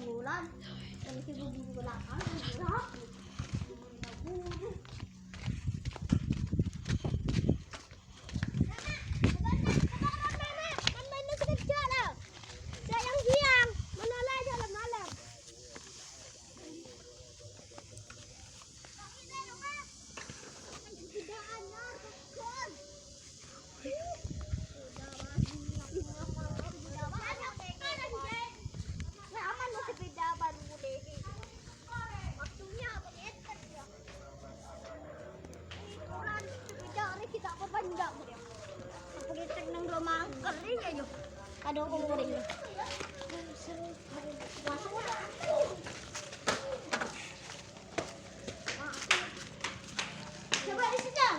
bulan. Yang si bubu belakang, gerak. Ada kuring. Coba di sini dong.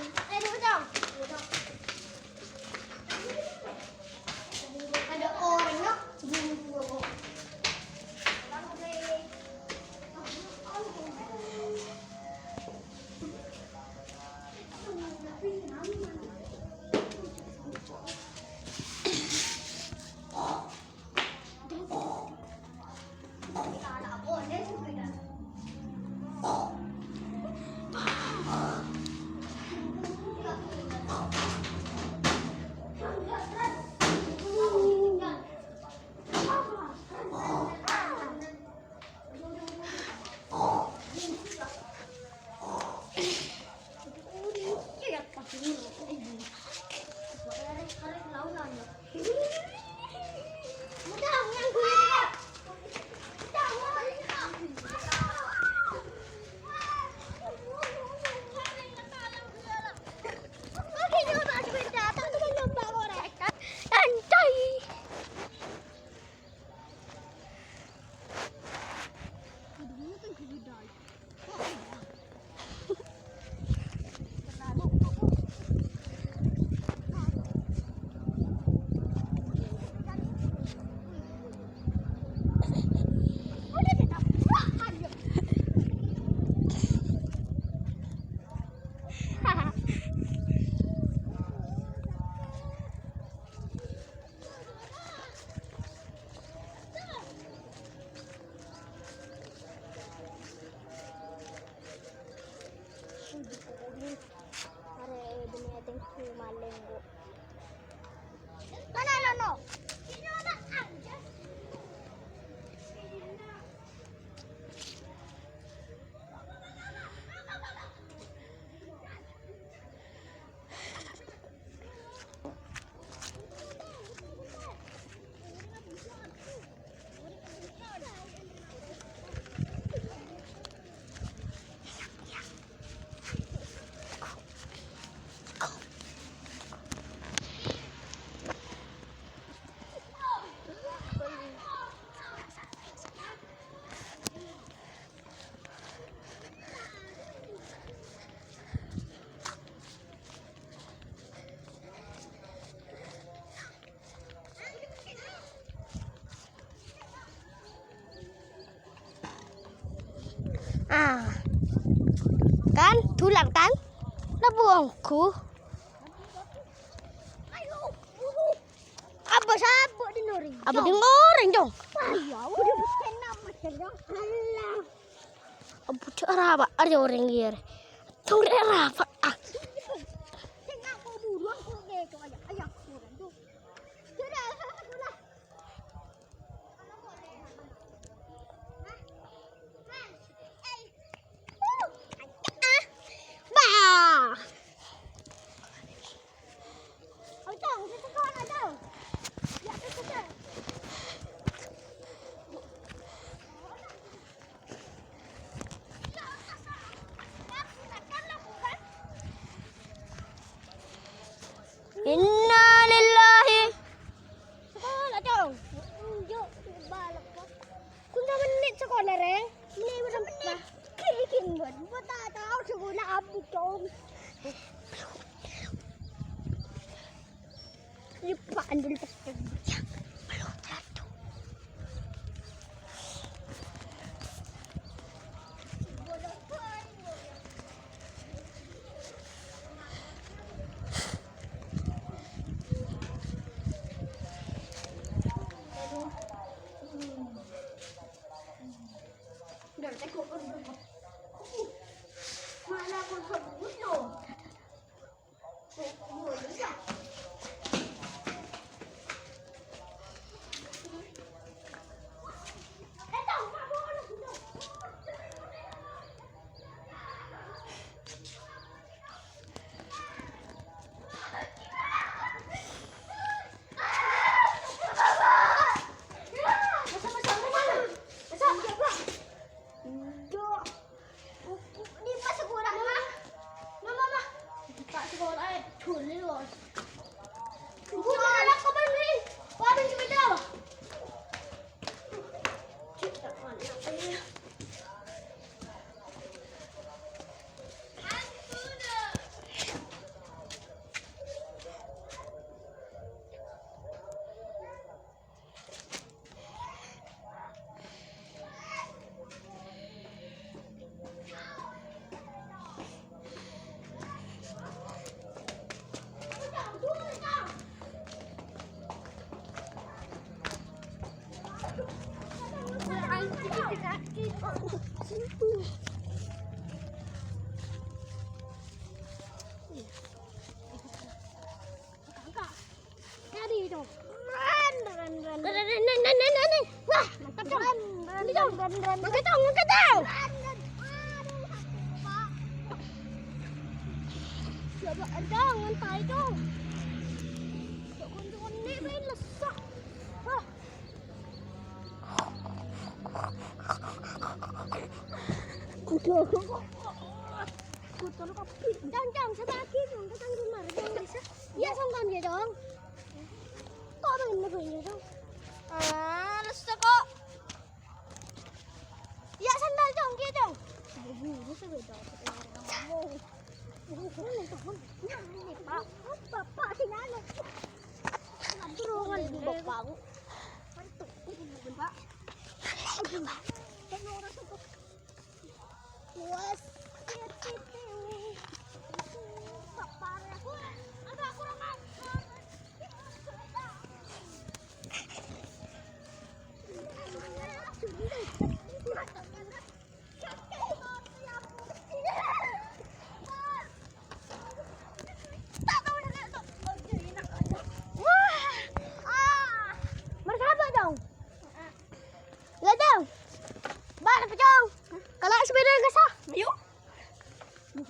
Dong. Ada orang loh. Kan tulang kan nabuangku apa sabuk di noring dong ayo udah bukan nama sedang Allah abu cara apa ada orang liar tunggu apa tengah kau buruan kau gitu aja ayo buruan tuh sudah sudah Inna lillahi. Sekolah dong. Yuk balik. Kun ta menit sekolah reng. Ini udah menit. Kikin buat tahu sekolah abu dong. Ini Pak Andul pas belum jatuh. Wah, mantap dong. Angkat dong. Coba dong, tayo dong. Ini main lesak. Jangan sabaki dong, datang rumah dong bisa. Iya songkan dia dong. Kok main negerinya dong? Lesak kok. Ya sandal dong dia dong. Buru sebeda. Bapak sinalo. Turungan di bapak. Pak. Was.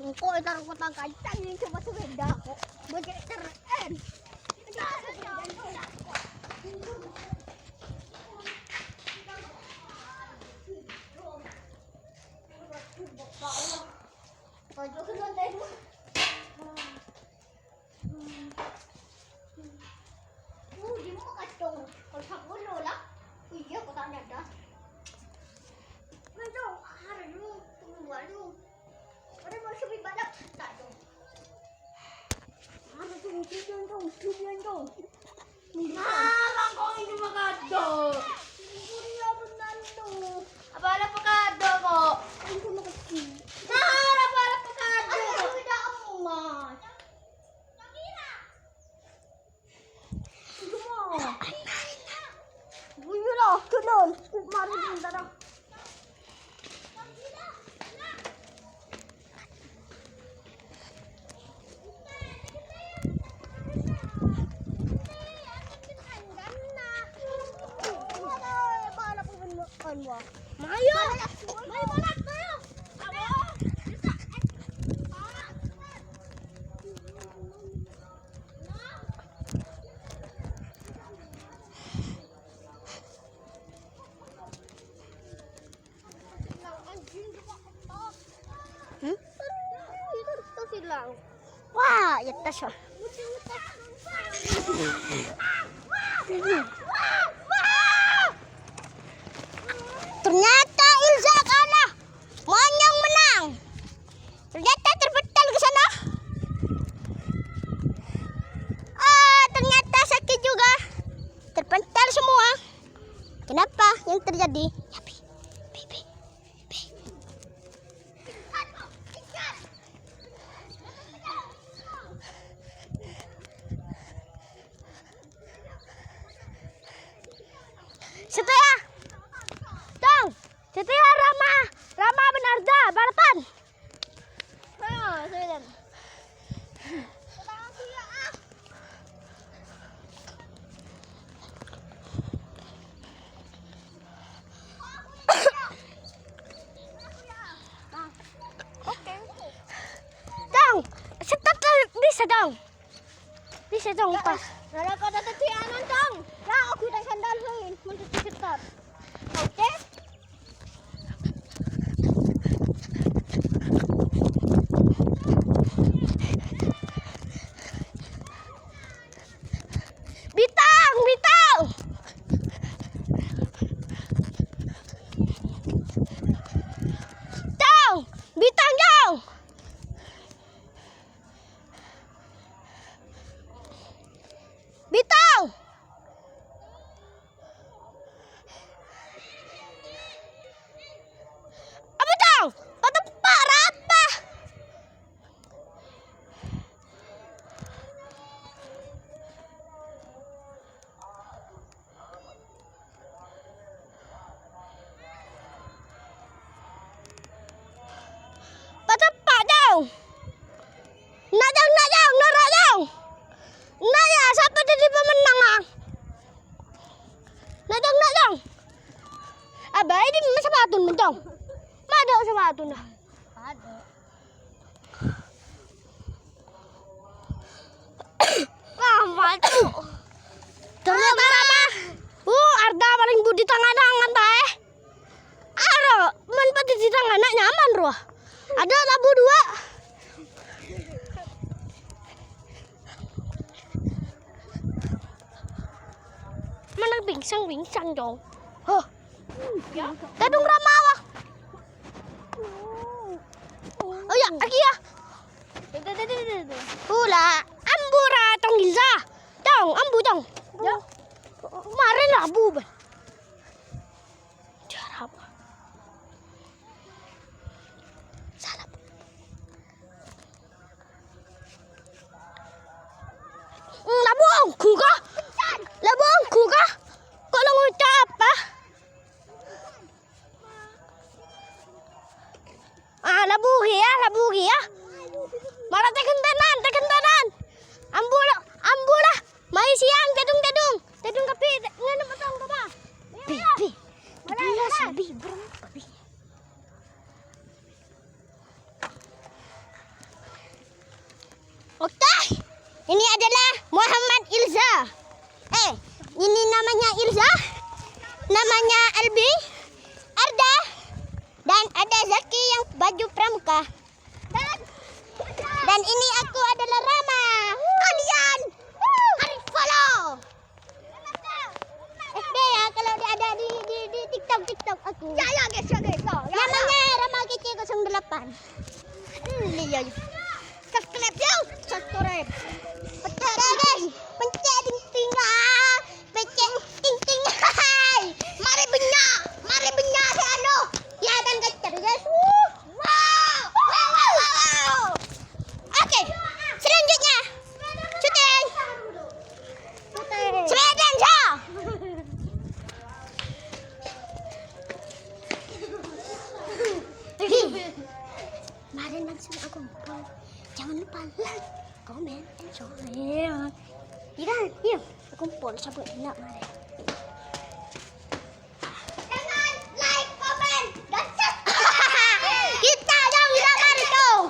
Kok taruh kotang kacang ini cuma sepeda kok bagi keren. Di mau kacang kalau tak boleh lah. Iya kok tak ada. Kacang hari dulu tunggu dulu. Ada masih lebih banyak tak dong. Ada tujuan dong. Kau ini makado. Iya benar dong. Apa pakado kok? Itu makasih. Apa pakado? Tidak emas. Semua. Buyulah, kedon. Mari bentar. Mayo, mayo balap tayo. Itu silang. Wah, ya tas. Ternyata Ilza kalah. Monyong menang. Ternyata terpental ke sana. Ternyata sakit juga. Terpental semua. Kenapa yang terjadi? Setia. Dong. Setia Rama Arda, balapan. Dong, setat bisa dong. Bisa dong pas. Kalau kau datang ke anon dong. Ya aku dah sandal lain, untuk setat. Oke. Bitang, bitang. Dong, bitang dong. Bitang. Apa dong? Patah parah apa? Patah pak dong. Nak dong, norak dong. Nak ya, siapa jadi pemenang ah? Nak dong. Abah ini sepatu dong. Mana sepatu dah? Ada. Apa tuh? Ternyata apa? Arda paling budi tangan teh. Ada, manfaat di tangan nak nyaman roh. Ada labu 2. Mana bingsang dong. Oh. Tadung ramawa. Oh ya, lagi ya. Hula, ambura tong gilza. Dong, ambu dong. Ya. Mare labu ban. Cara apa? Salah. Labu angku kah? Labu angku kah? Kok lo ngucap apa? Labu ya. Malah tekan tenan. Ambu lah. Mai siang tedung. Tedung tapi ngene potong apa? Bi. Belas bi berapa bi? Oke. Ini adalah Muhammad Ilza. Ini namanya Ilza. Namanya Albi, Arda, dan ada Zaki yang baju pramuka. Dan ini aku adalah Rama. Kalian harus follow. FB ya kalau dia ada di TikTok aku. Ya guys. Namanya Rama Kece 08. Iya. Subscribe yuk. Subscribe. Pencet ting lah. Pencet ting. Hai. Mari benya hello. Ya dan kecer guys. Wow. Oke. Selanjutnya. Syuting. Selanjutnya. Mari langsung aku. Jangan lupa like, comment, and share. Yuk, kumpul sabun enak mari. Jangan like, comment, dan subscribe. Kita dong tidak mari tuh.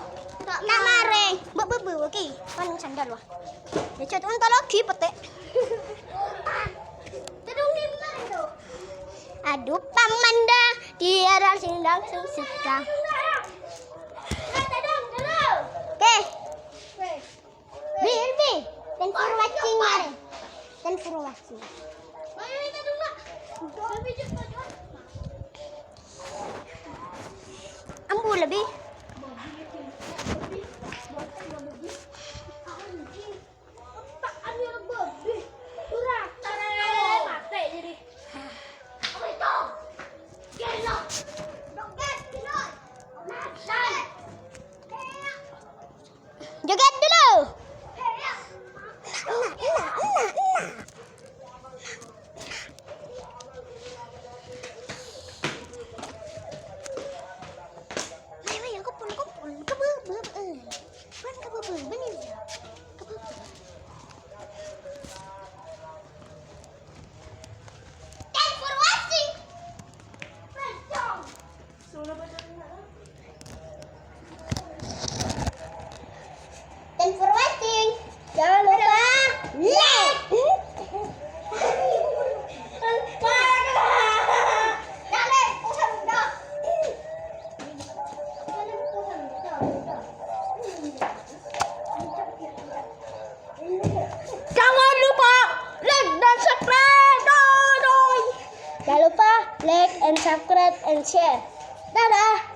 Tak mari. Bebu, oke. Panang sandal wah. Ya cat unta lagi petek. Tedung di mana tuh? Aduh pamanda, dia dan sindang suka. Bi. Thank you for watching. Ambu lebih. Joget dulu. Thanks for watching. Jangan lupa like. Jangan lupa like dan subscribe. Jangan lupa like and subscribe and share. Dadah.